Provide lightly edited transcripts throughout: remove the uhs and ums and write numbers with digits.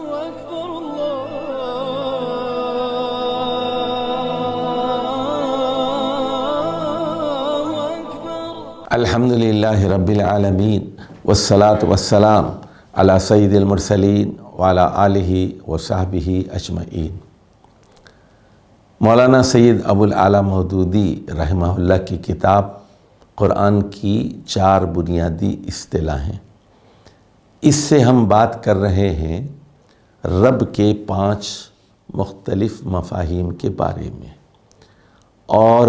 أكبر الله أكبر. الحمد للہ رب العالمین والصلاة والسلام علی سید المرسلین وعلی آلہ وصحبہ اجمعین۔ مولانا سید ابو الاعلیٰ مودودی رحمہ اللہ کی کتاب قرآن کی 4 بنیادی اصطلاحیں، اس سے ہم بات کر رہے ہیں رب کے 5 مختلف مفاہیم کے بارے میں، اور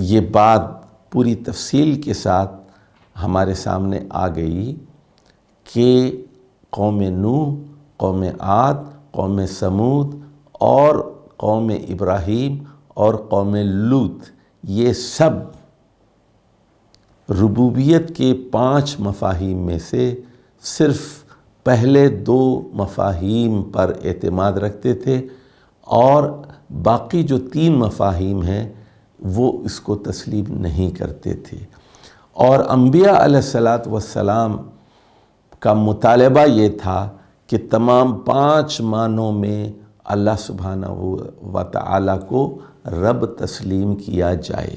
یہ بات پوری تفصیل کے ساتھ ہمارے سامنے آ گئی کہ قوم نوح، قوم عاد، قوم سمود اور قوم ابراہیم اور قوم لوط، یہ سب ربوبیت کے 5 مفاہیم میں سے صرف پہلے 2 مفاہیم پر اعتماد رکھتے تھے، اور باقی جو 3 مفاہیم ہیں وہ اس کو تسلیم نہیں کرتے تھے۔ اور انبیاء علیہ السلام کا مطالبہ یہ تھا کہ تمام 5 معنوں میں اللہ سبحانہ و تعالیٰ کو رب تسلیم کیا جائے۔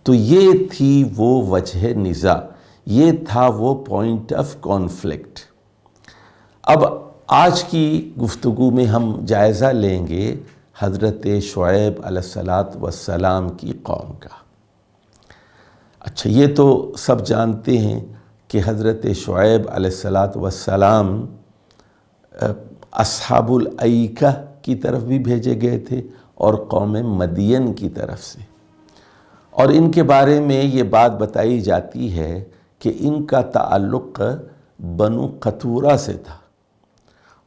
تو یہ تھی وہ وجہ نزاع، یہ تھا وہ پوائنٹ آف کانفلکٹ۔ اب آج کی گفتگو میں ہم جائزہ لیں گے حضرت شعیب علیہ السلام کی قوم کا۔ اچھا، یہ تو سب جانتے ہیں کہ حضرت شعیب علیہ السلام اصحاب الایکہ کی طرف بھی بھیجے گئے تھے اور قوم مدین کی طرف سے، اور ان کے بارے میں یہ بات بتائی جاتی ہے کہ ان کا تعلق بنو قطورہ سے تھا،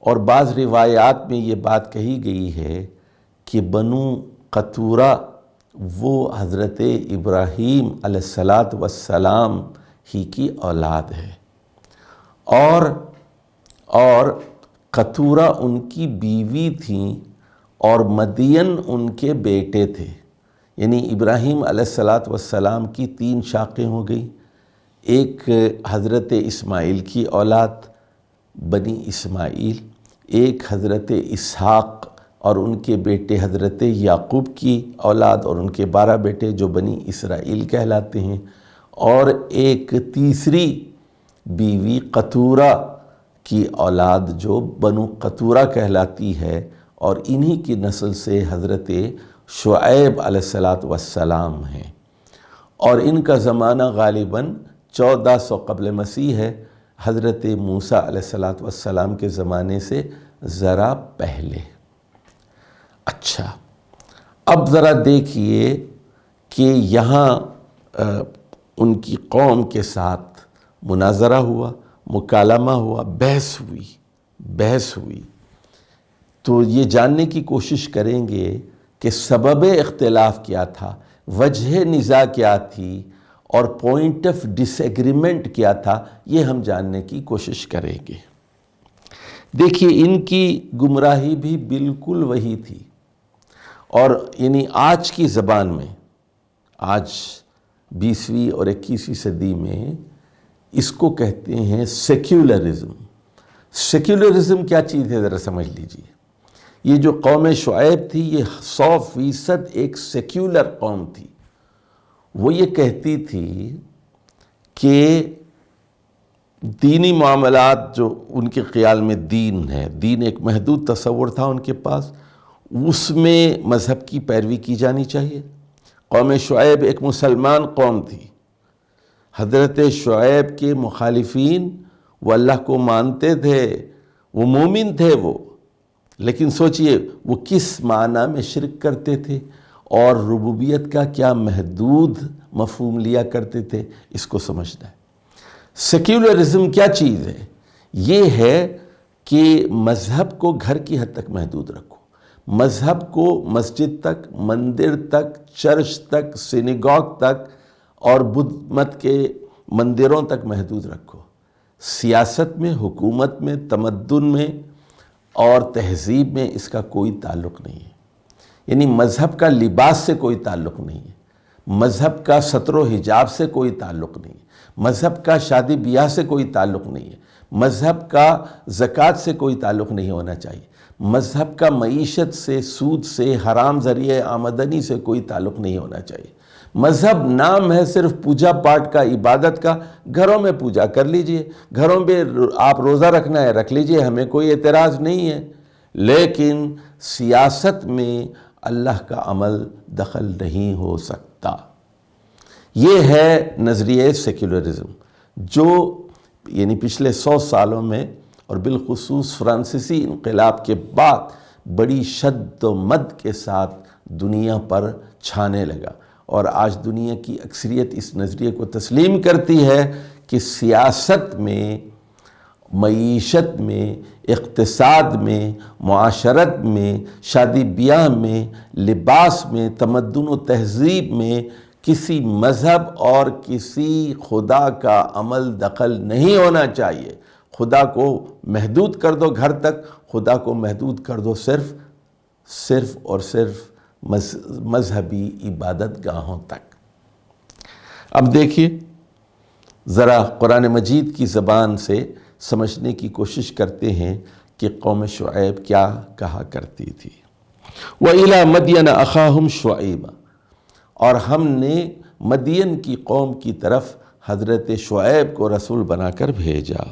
اور بعض روایات میں یہ بات کہی گئی ہے کہ بنو قطورہ وہ حضرت ابراہیم علیہ السلام ہی کی اولاد ہے، اور قطورہ ان کی بیوی تھیں اور مدین ان کے بیٹے تھے۔ یعنی ابراہیم علیہ السلام کی 3 شاخیں ہو گئی، ایک حضرت اسماعیل کی اولاد بنی اسماعیل، ایک حضرت اسحاق اور ان کے بیٹے حضرت یعقوب کی اولاد اور ان کے 12 بیٹے جو بنی اسرائیل کہلاتے ہیں، اور ایک تیسری بیوی قطورہ کی اولاد جو بنو قطورہ کہلاتی ہے، اور انہی کی نسل سے حضرت شعیب علیہ السلام ہیں، اور ان کا زمانہ غالباً 1400 قبل مسیح ہے، حضرت موسیٰ علیہ السلام کے زمانے سے ذرا پہلے۔ اچھا، اب ذرا دیکھیے کہ یہاں ان کی قوم کے ساتھ مناظرہ ہوا، مکالمہ ہوا، بحث ہوئی، تو یہ جاننے کی کوشش کریں گے کہ سبب اختلاف کیا تھا، وجہ نزاع کیا تھی، اور پوائنٹ آف ڈس ایگریمنٹ کیا تھا، یہ ہم جاننے کی کوشش کریں گے۔ دیکھیے، ان کی گمراہی بھی بالکل وہی تھی، اور یعنی آج کی زبان میں، آج 20ویں اور 21ویں صدی میں اس کو کہتے ہیں سیکولرزم۔ سیکولرزم کیا چیز ہے ذرا سمجھ لیجئے۔ یہ جو قوم شعیب تھی یہ 100% ایک سیکولر قوم تھی۔ وہ یہ کہتی تھی کہ دینی معاملات جو ان کے خیال میں دین ہے، دین ایک محدود تصور تھا ان کے پاس، اس میں مذہب کی پیروی کی جانی چاہیے۔ قوم شعیب ایک مسلمان قوم تھی۔ حضرت شعیب کے مخالفین وہ اللہ کو مانتے تھے، وہ مومن تھے وہ، لیکن سوچئے وہ کس معنی میں شرک کرتے تھے اور ربوبیت کا کیا محدود مفہوم لیا کرتے تھے، اس کو سمجھنا ہے۔ سیکولرزم کیا چیز ہے؟ یہ ہے کہ مذہب کو گھر کی حد تک محدود رکھو، مذہب کو مسجد تک، مندر تک، چرچ تک، سینیگوگ تک اور بدھ مت کے مندروں تک محدود رکھو۔ سیاست میں، حکومت میں، تمدن میں اور تہذیب میں اس کا کوئی تعلق نہیں ہے۔ یعنی مذہب کا لباس سے کوئی تعلق نہیں ہے، مذہب کا ستر و حجاب سے کوئی تعلق نہیں ہے، مذہب کا شادی بیاہ سے کوئی تعلق نہیں ہے، مذہب کا زکوٰۃ سے کوئی تعلق نہیں ہونا چاہیے، مذہب کا معیشت سے، سود سے، حرام ذریعہ آمدنی سے کوئی تعلق نہیں ہونا چاہیے۔ مذہب نام ہے صرف پوجا پاٹ کا، عبادت کا۔ گھروں میں پوجا کر لیجئے، گھروں میں آپ روزہ رکھنا ہے رکھ لیجئے، ہمیں کوئی اعتراض نہیں ہے، لیکن سیاست میں اللہ کا عمل دخل نہیں ہو سکتا۔ یہ ہے نظریہ سیکولرزم، جو یعنی پچھلے 100 سالوں میں اور بالخصوص فرانسیسی انقلاب کے بعد بڑی شد و مد کے ساتھ دنیا پر چھانے لگا، اور آج دنیا کی اکثریت اس نظریے کو تسلیم کرتی ہے کہ سیاست میں، معیشت میں، اقتصاد میں، معاشرت میں، شادی بیاہ میں، لباس میں، تمدن و تہذیب میں کسی مذہب اور کسی خدا کا عمل دخل نہیں ہونا چاہیے۔ خدا کو محدود کر دو گھر تک، خدا کو محدود کر دو صرف اور صرف مذہبی عبادت گاہوں تک۔ اب دیکھیے ذرا قرآن مجید کی زبان سے سمجھنے کی کوشش کرتے ہیں کہ قوم شعیب کیا کہا کرتی تھی۔ وَإِلَى مَدْيَنَ أَخَاهُمْ شُعَيْبًا، اور ہم نے مدین کی قوم کی طرف حضرت شعیب کو رسول بنا کر بھیجا۔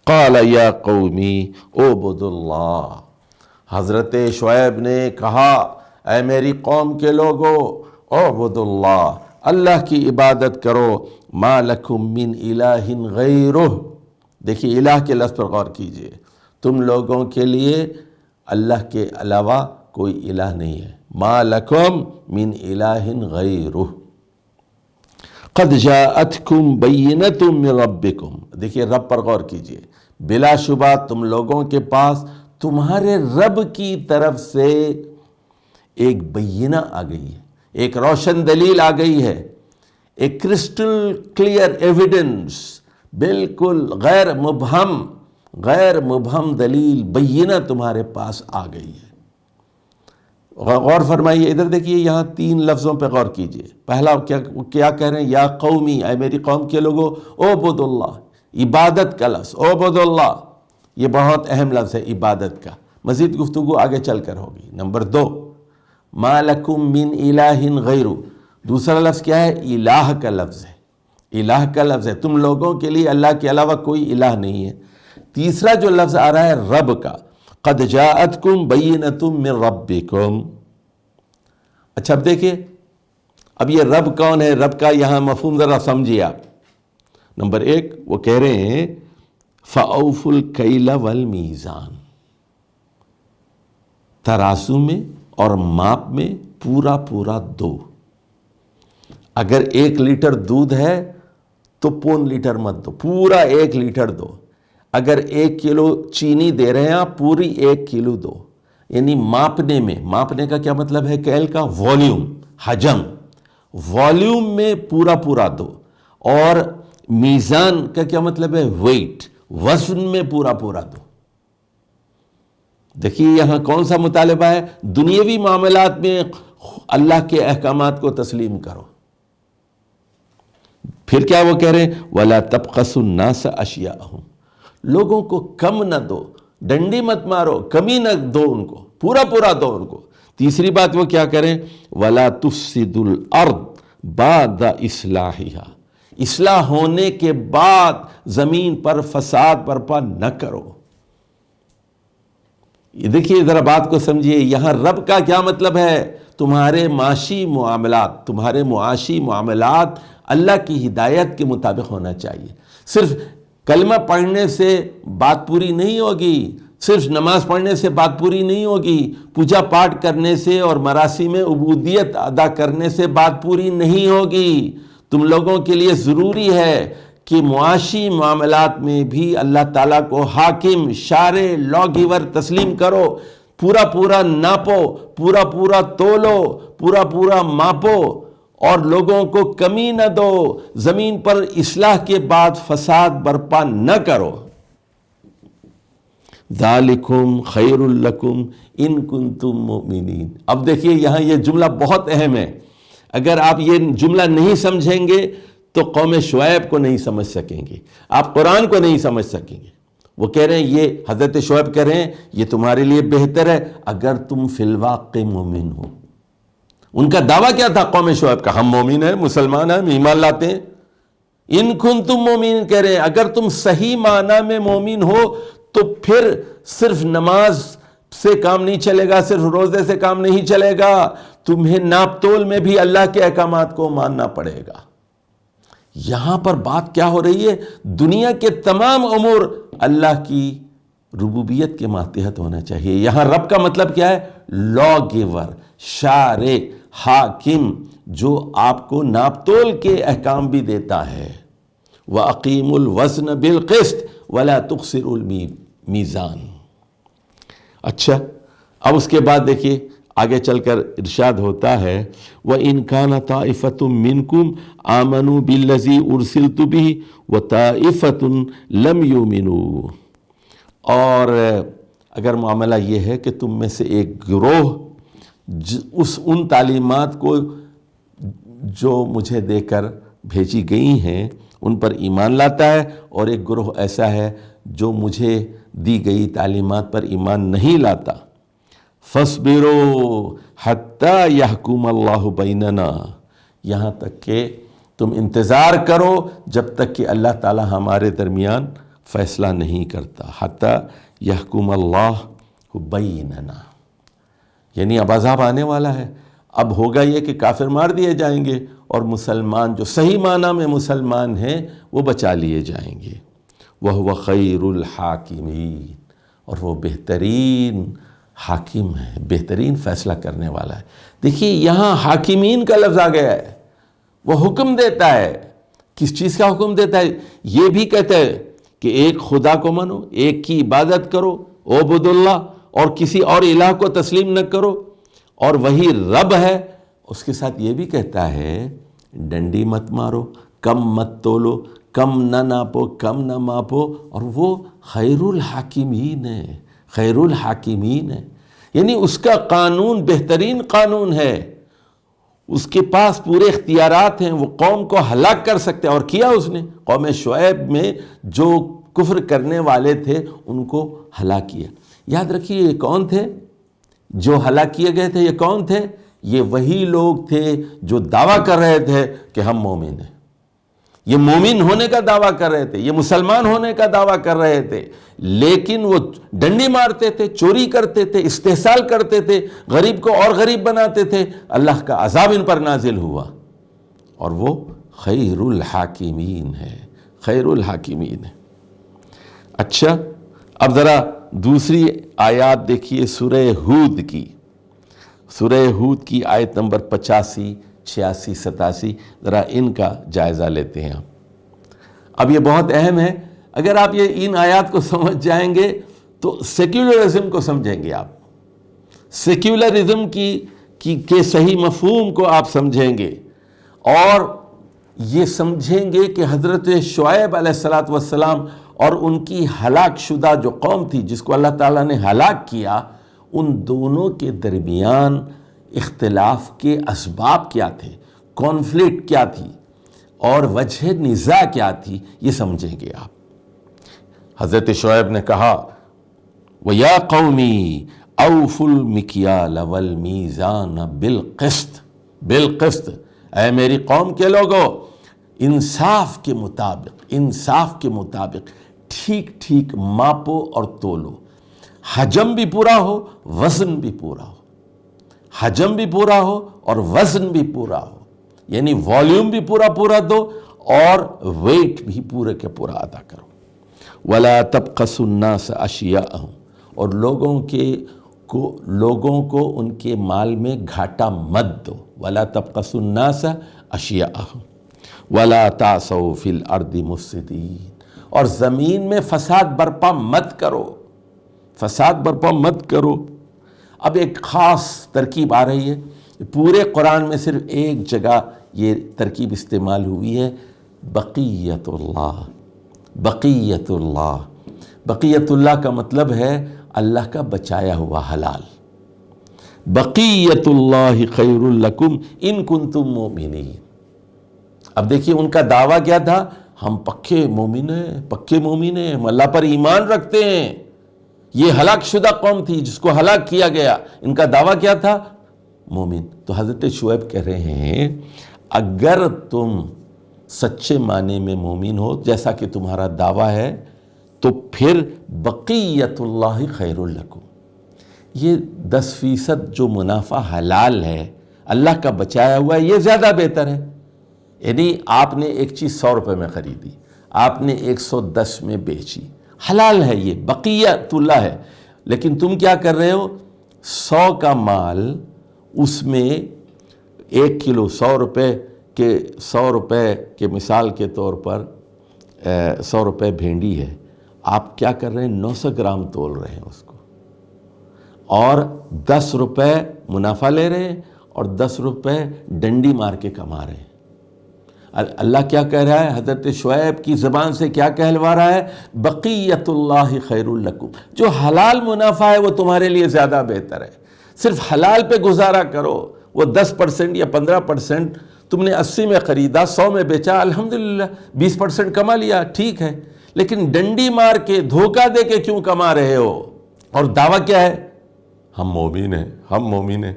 قَالَ يَا قَوْمِ اعْبُدُوا اللَّهَ، حضرت شعیب نے کہا اے میری قوم کے لوگو، اعبدوا اللہ، اللہ کی عبادت کرو، ما لکم من الہ غیرہ۔ دیکھیے الہ کے لفظ پر غور کیجئے، تم لوگوں کے لیے اللہ کے علاوہ کوئی الہ نہیں ہے، ما لکم من الہ غیرہ۔ قد جاءتکم بینۃ من ربکم، دیکھیے رب پر غور کیجئے، بلا شبہ تم لوگوں کے پاس تمہارے رب کی طرف سے ایک بینہ آ گئی ہے، ایک روشن دلیل آ گئی ہے، ایک کرسٹل کلیئر ایویڈنس، بالکل غیر مبہم دلیل، بینہ تمہارے پاس آ گئی ہے۔ غور فرمائیے، ادھر دیکھیے، یہاں 3 لفظوں پہ غور کیجئے۔ پہلا کیا کہہ رہے ہیں؟ یا قومی، اے میری قوم کے لوگوں، اعبدوا اللہ، عبادت کا لفظ، اعبدوا اللہ، یہ بہت اہم لفظ ہے عبادت کا، مزید گفتگو آگے چل کر ہوگی۔ نمبر 2، ما لکم من الہ غیرہ، دوسرا لفظ کیا ہے؟ الہ کا لفظ ہے، الہ کا لفظ ہے، تم لوگوں کے لیے اللہ کے علاوہ کوئی الہ نہیں ہے۔ تیسرا جو لفظ آ رہا ہے رب کا، قد جاءتکم بینۃ من ربکم۔ اچھا اب دیکھیں، اب یہ رب کون ہے؟ رب کا یہاں مفہوم ذرا سمجھیے آپ۔ نمبر 1 وہ کہہ رہے ہیں فَأَوْفُوا الْكَيْلَ وَالْمِيزَانَ، ترازو میں اور ماپ میں پورا دو۔ اگر 1 لیٹر دودھ ہے تو پون لیٹر مت دو، پورا 1 لیٹر دو۔ اگر 1 کلو چینی دے رہے ہیں آپ، پوری 1 کلو دو۔ یعنی ماپنے میں، ماپنے کا کیا مطلب ہے؟ کیل کا والیوم، حجم، والیوم میں پورا دو۔ اور میزان کا کیا مطلب ہے؟ ویٹ، وزن میں پورا دو۔ دیکھیے یہاں کون سا مطالبہ ہے؟ دنیاوی معاملات میں اللہ کے احکامات کو تسلیم کرو۔ پھر کیا وہ کہہ رہے ہیں؟ وَلَا تَبْخَسُوا النَّاسَ أَشْيَاءَهُمْ، لوگوں کو کم نہ دو، ڈنڈی مت مارو، کمی نہ دو ان کو، پورا دو ان کو۔ تیسری بات وہ کیا کریں؟ وَلَا تُفْسِدُوا الْأَرْضَ بَعْدَ إِصْلَاحِهَا، اصلاح ہونے کے بعد زمین پر فساد برپا نہ کرو۔ یہ دیکھیے ذرا بات کو سمجھیے، یہاں رب کا کیا مطلب ہے؟ تمہارے معاشی معاملات اللہ کی ہدایت کے مطابق ہونا چاہیے۔ صرف کلمہ پڑھنے سے بات پوری نہیں ہوگی، صرف نماز پڑھنے سے بات پوری نہیں ہوگی، پوجا پاٹ کرنے سے اور مراسم عبودیت ادا کرنے سے بات پوری نہیں ہوگی۔ تم لوگوں کے لیے ضروری ہے کہ معاشی معاملات میں بھی اللہ تعالیٰ کو حاکم، شارع، لا گیور تسلیم کرو، پورا ناپو، پورا تولو، پورا ماپو، اور لوگوں کو کمی نہ دو، زمین پر اصلاح کے بعد فساد برپا نہ کرو۔ ذالکم خیر لکم ان کنتم مؤمنین۔ اب دیکھیے یہاں یہ جملہ بہت اہم ہے، اگر آپ یہ جملہ نہیں سمجھیں گے تو قوم شعیب کو نہیں سمجھ سکیں گے، آپ قرآن کو نہیں سمجھ سکیں گے۔ وہ کہہ رہے ہیں، یہ حضرت شعیب کہہ رہے ہیں یہ تمہارے لیے بہتر ہے اگر تم فی الواقع مومن ہو۔ ان کا دعویٰ کیا تھا قوم شعیب کا؟ ہم مومن ہیں، مسلمان ہیں، ہم ایمان لاتے ہیں۔ ان کنتم مومن کہہ رہے ہیں اگر تم صحیح معنی میں مومن ہو تو پھر صرف نماز سے کام نہیں چلے گا، صرف روزے سے کام نہیں چلے گا، تمہیں ناپ تول میں بھی اللہ کے احکامات کو ماننا پڑے گا۔ یہاں پر بات کیا ہو رہی ہے؟ دنیا کے تمام امور اللہ کی ربوبیت کے ماتحت ہونا چاہیے۔ یہاں رب کا مطلب کیا ہے؟ لا گیور، شارع، حاکم، جو آپ کو ناپ تول کے احکام بھی دیتا ہے۔ وَأَقِيمُوا الْوَزْنَ بِالْقِسْطِ وَلَا تُخْسِرُوا الْمِيزَانَ۔ اچھا، اب اس کے بعد دیکھیے آگے چل کر ارشاد ہوتا ہے وَإِنْ كَانَ طَائِفَةٌ مِّنْكُمْ آمَنُوا بِالَّذِي أُرْسِلْتُ بِهِ وَطَائِفَةٌ لَمْ يُؤْمِنُوا، اور اگر معاملہ یہ ہے کہ تم میں سے ایک گروہ ان تعلیمات کو جو مجھے دے کر بھیجی گئی ہیں ان پر ایمان لاتا ہے، اور ایک گروہ ایسا ہے جو مجھے دی گئی تعلیمات پر ایمان نہیں لاتا، فَاصْبِرُوا حَتَّى يَحْكُمَ اللَّهُ بَيْنَنَا، یہاں تک کہ تم انتظار کرو جب تک کہ اللہ تعالی ہمارے درمیان فیصلہ نہیں کرتا۔ حَتَّى يَحْكُمَ اللَّهُ بَيْنَنَا، یعنی اب عذاب آنے والا ہے، اب ہوگا یہ کہ کافر مار دیے جائیں گے اور مسلمان جو صحیح معنی میں مسلمان ہیں وہ بچا لیے جائیں گے۔ وَهُوَ خَيْرُ الْحَاكِمِينَ، اور وہ بہترین حاکم ہے، بہترین فیصلہ کرنے والا ہے۔ دیکھیے یہاں حاکمین کا لفظ آ گیا ہے، وہ حکم دیتا ہے۔ کس چیز کا حکم دیتا ہے؟ یہ بھی کہتا ہے کہ ایک خدا کو مانو، ایک کی عبادت کرو، عبد اللہ، اور کسی اور الہ کو تسلیم نہ کرو، اور وہی رب ہے۔ اس کے ساتھ یہ بھی کہتا ہے ڈنڈی مت مارو، کم مت تولو، کم نہ ناپو، کم نہ ماپو، اور وہ خیر الحاکمین ہے، خیر الحاکمین ہے، یعنی اس کا قانون بہترین قانون ہے، اس کے پاس پورے اختیارات ہیں، وہ قوم کو ہلاک کر سکتے ہیں، اور کیا اس نے؟ قوم شعیب میں جو کفر کرنے والے تھے ان کو ہلاک کیا۔ یاد رکھیے یہ کون تھے جو ہلاک کیے گئے تھے؟ یہ کون تھے؟ یہ وہی لوگ تھے جو دعویٰ کر رہے تھے کہ ہم مومن ہیں، یہ مومن ہونے کا دعویٰ کر رہے تھے، یہ مسلمان ہونے کا دعویٰ کر رہے تھے، لیکن وہ ڈنڈی مارتے تھے، چوری کرتے تھے، استحصال کرتے تھے، غریب کو اور غریب بناتے تھے۔ اللہ کا عذاب ان پر نازل ہوا، اور وہ خیر الحاکمین ہے، خیر الحاکمین ہے۔ اچھا، اب ذرا دوسری آیات دیکھیے سورہ ہود کی، سورہ ہود کی آیت نمبر 85، 86، 87، ذرا ان کا جائزہ لیتے ہیں۔ اب یہ بہت اہم ہے، اگر آپ یہ ان آیات کو سمجھ جائیں گے تو سیکولرزم کو سمجھیں گے، آپ سیکولرزم کے صحیح مفہوم کو آپ سمجھیں گے، اور یہ سمجھیں گے کہ حضرت شعیب علیہ السلام اور ان کی ہلاک شدہ جو قوم تھی جس کو اللہ تعالیٰ نے ہلاک کیا، ان دونوں کے درمیان اختلاف کے اسباب کیا تھے، کانفلکٹ کیا تھی، اور وجہ نزاع کیا تھی، یہ سمجھیں گے آپ۔ حضرت شعیب نے کہا وَيَا قَوْمِي أَوْفُوا الْمِكْيَالَ وَالْمِيزَانَ بِالْقِسْطِ، بالقسط، اے میری قوم کے لوگوں، انصاف کے مطابق ٹھیک ٹھیک ماپو اور تولو، حجم بھی پورا ہو، وزن بھی پورا ہو، حجم بھی پورا ہو اور وزن بھی پورا ہو، یعنی والیوم بھی پورا دو اور ویٹ بھی پورے کے پورا ادا کرو۔ وَلَا تَبْخَسُوا النَّاسَ أَشْيَاءَهُمْ، اور لوگوں کو ان کے مال میں گھاٹا مت دو۔ وَلَا تَبْخَسُوا النَّاسَ أَشْيَاءَهُمْ وَلَا تَعْثَوْا فِي الْأَرْضِ مُفْسِدِينَ، اور زمین میں فساد برپا مت کرو، فساد برپا مت کرو۔ اب ایک خاص ترکیب آ رہی ہے، پورے قرآن میں صرف ایک جگہ یہ ترکیب استعمال ہوئی ہے، بقیت اللہ، بقیت اللہ۔ بقیت اللہ کا مطلب ہے اللہ کا بچایا ہوا حلال۔ بقیت اللہ خیر لکم ان کنتم مؤمنین، اب دیکھیے ان کا دعویٰ کیا تھا، ہم پکے مومن ہیں، ہم اللہ پر ایمان رکھتے ہیں. یہ ہلاک شدہ قوم تھی جس کو ہلاک کیا گیا، ان کا دعویٰ کیا تھا؟ مومن. تو حضرت شعیب کہہ رہے ہیں اگر تم سچے معنی میں مومن ہو جیسا کہ تمہارا دعویٰ ہے تو پھر بقیت اللہ خیر لکم، یہ 10% جو منافع حلال ہے اللہ کا بچایا ہوا ہے یہ زیادہ بہتر ہے. یعنی آپ نے ایک چیز 100 روپے میں خریدی، آپ نے 110 میں بیچی، حلال ہے، یہ بقیت اللہ ہے. لیکن تم کیا کر رہے ہو، 100 کا مال اس میں 1 کلو 100 روپے کے مثال کے طور پر 100 روپے بھینڈی ہے، آپ کیا کر رہے ہیں 900 گرام تول رہے ہیں اس کو، اور 10 روپے منافع لے رہے ہیں اور 10 روپے ڈنڈی مار کے کما رہے ہیں. اللہ کیا کہہ رہا ہے، حضرت شعیب کی زبان سے کیا کہلوا رہا ہے، بقیت اللہ خیر لکم، جو حلال منافع ہے وہ تمہارے لیے زیادہ بہتر ہے. صرف حلال پہ گزارا کرو، وہ 10% یا 15% تم نے 80 میں خریدا 100 میں بیچا، الحمدللہ 20% کما لیا، ٹھیک ہے. لیکن ڈنڈی مار کے دھوکہ دے کے کیوں کما رہے ہو؟ اور دعویٰ کیا ہے، ہم مومن ہیں.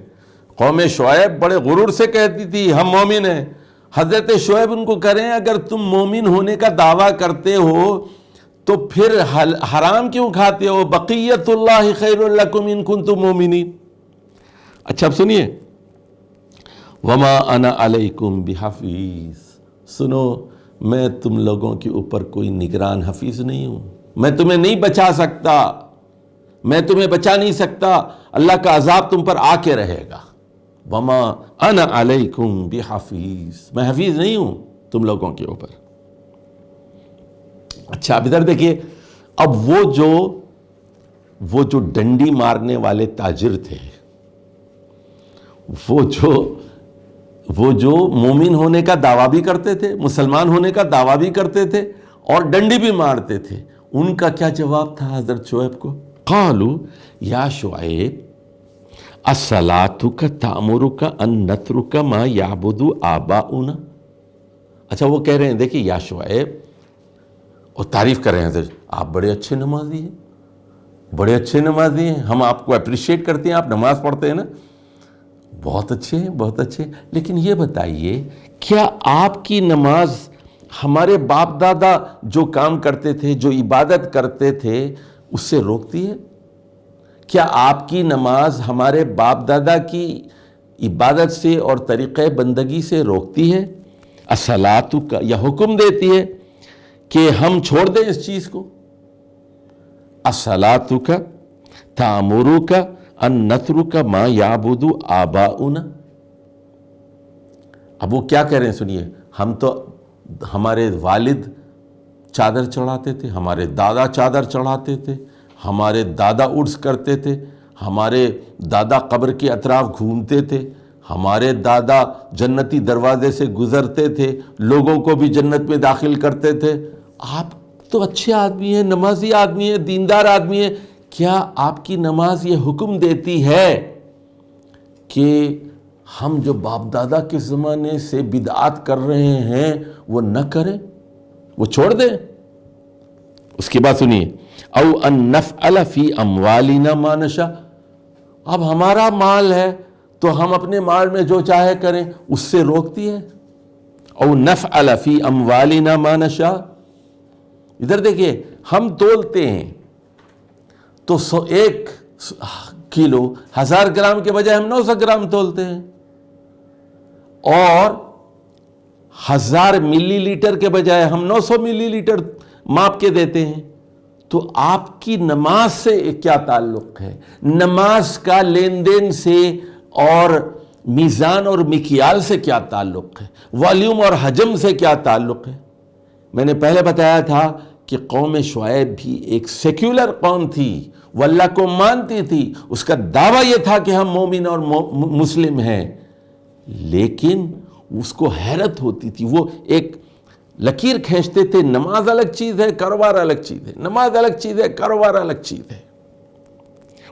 قوم شعیب بڑے غرور سے کہتی تھی ہم مومن ہیں. حضرت شعیب ان کو کریں اگر تم مومن ہونے کا دعویٰ کرتے ہو تو پھر حرام کیوں کھاتے ہو، بقیت اللہ خیر لکم ان کنتم مومنین. اچھا اب سنیے، وما انا علیکم بحفیظ، سنو میں تم لوگوں کے اوپر کوئی نگران حفیظ نہیں ہوں، میں تمہیں نہیں بچا سکتا، میں تمہیں بچا نہیں سکتا، اللہ کا عذاب تم پر آ کے رہے گا. وما انا علیکم بحفیظ، میں حفیظ نہیں ہوں تم لوگوں کے اوپر. اچھا اب ادھر دیکھیے، اب وہ جو ڈنڈی مارنے والے تاجر تھے، وہ جو مومن ہونے کا دعویٰ بھی کرتے تھے، مسلمان ہونے کا دعویٰ بھی کرتے تھے اور ڈنڈی بھی مارتے تھے، ان کا کیا جواب تھا حضرت شعیب کو؟ قالوا یا شعیب الصلاۃ تأمرک ان نترک ما یعبد آباؤنا. اچھا وہ کہہ رہے ہیں دیکھیں یا شعیب، اور تعریف کر رہے ہیں حضرت، آپ بڑے اچھے نمازی ہیں، ہم آپ کو اپریشیٹ کرتے ہیں، آپ نماز پڑھتے ہیں نا، بہت اچھے. لیکن یہ بتائیے کیا آپ کی نماز ہمارے باپ دادا جو کام کرتے تھے، جو عبادت کرتے تھے، اس سے روکتی ہے؟ کیا آپ کی نماز ہمارے باپ دادا کی عبادت سے اور طریقہ بندگی سے روکتی ہے؟ الصلاۃ کا یا حکم دیتی ہے کہ ہم چھوڑ دیں اس چیز کو؟ الصلاۃ کا تأمرک ان نترک ما یعبد آباؤنا. اب وہ کیا کہہ رہے ہیں سنیے، ہمارے والد چادر چڑھاتے تھے، ہمارے دادا چادر چڑھاتے تھے، ہمارے دادا عرس کرتے تھے، ہمارے دادا قبر کے اطراف گھومتے تھے، ہمارے دادا جنتی دروازے سے گزرتے تھے، لوگوں کو بھی جنت میں داخل کرتے تھے. آپ تو اچھے آدمی ہیں، نمازی آدمی ہیں، دیندار آدمی ہیں، کیا آپ کی نماز یہ حکم دیتی ہے کہ ہم جو باپ دادا کے زمانے سے بدعات کر رہے ہیں وہ نہ کریں، وہ چھوڑ دیں؟ اس کے بعد سنیے، او ان نفعل فی اموالنا ما نشاء، اب ہمارا مال ہے تو ہم اپنے مال میں جو چاہے کریں، اس سے روکتی ہے؟ او نفعل فی اموالنا ما نشاء. ادھر دیکھیے، ہم تولتے ہیں تو 1 کلو 1000 گرام کے بجائے ہم 900 گرام تولتے ہیں، اور 1000 ملی لیٹر کے بجائے ہم 900 ملی لیٹر ماپ کے دیتے ہیں. تو آپ کی نماز سے کیا تعلق ہے؟ نماز کا لین دین سے اور میزان اور مکیال سے کیا تعلق ہے؟ والیوم اور حجم سے کیا تعلق ہے؟ میں نے پہلے بتایا تھا کہ قوم شعیب بھی ایک سیکولر قوم تھی، وہ اللہ کو مانتی تھی، اس کا دعویٰ یہ تھا کہ ہم مومن اور مسلم ہیں، لیکن اس کو حیرت ہوتی تھی، وہ ایک لکیر کھینچتے تھے، نماز الگ چیز ہے، کاروبار الگ چیز ہے، نماز الگ چیز ہے، کاروبار الگ چیز ہے.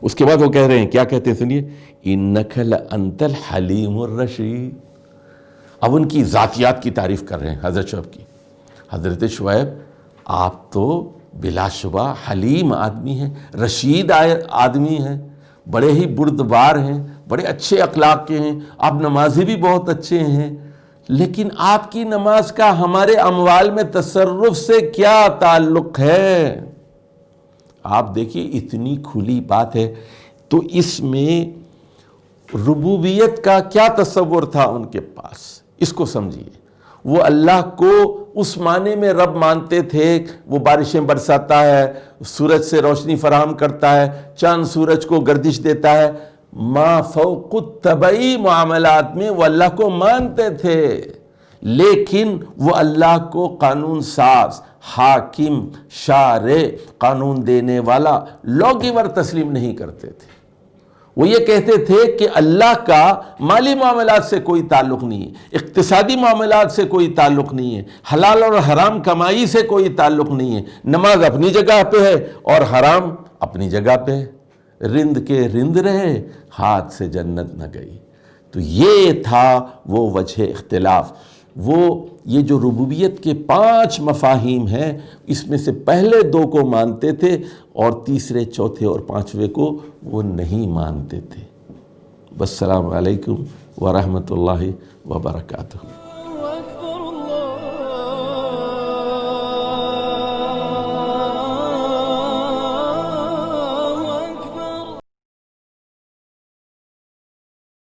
اس کے بعد وہ کہہ رہے ہیں، کیا کہتے ہیں سنیے، اِنَّكَ لَأَنْتَ الْحَلِيمُ الرَّشِيدُ. اب ان کی ذاتیات کی تعریف کر رہے ہیں حضرت شعیب کی. حضرت شعیب آپ تو بلا شبہ حلیم آدمی ہیں، رشید آدمی ہیں، بڑے ہی بردبار ہیں، بڑے اچھے اخلاق کے ہیں، آپ نمازی بھی بہت اچھے ہیں، لیکن آپ کی نماز کا ہمارے اموال میں تصرف سے کیا تعلق ہے؟ آپ دیکھیے اتنی کھلی بات ہے. تو اس میں ربوبیت کا کیا تصور تھا ان کے پاس، اس کو سمجھیے. وہ اللہ کو اس معنی میں رب مانتے تھے، وہ بارشیں برساتا ہے، سورج سے روشنی فراہم کرتا ہے، چاند سورج کو گردش دیتا ہے، ما فوق الطبعی معاملات میں وہ اللہ کو مانتے تھے، لیکن وہ اللہ کو قانون ساز، حاکم، شارع، قانون دینے والا، لا گیور تسلیم نہیں کرتے تھے. وہ یہ کہتے تھے کہ اللہ کا مالی معاملات سے کوئی تعلق نہیں ہے، اقتصادی معاملات سے کوئی تعلق نہیں ہے، حلال اور حرام کمائی سے کوئی تعلق نہیں ہے. نماز اپنی جگہ پہ ہے اور حرام اپنی جگہ پہ ہے. رند کے رند رہے، ہاتھ سے جنت نہ گئی. تو یہ تھا وہ وجہ اختلاف. وہ یہ جو ربوبیت کے 5 مفاہیم ہیں، اس میں سے پہلے 2 کو مانتے تھے اور تیسرے، چوتھے اور 5ویں کو وہ نہیں مانتے تھے. والسلام علیکم ورحمۃ اللہ وبرکاتہ.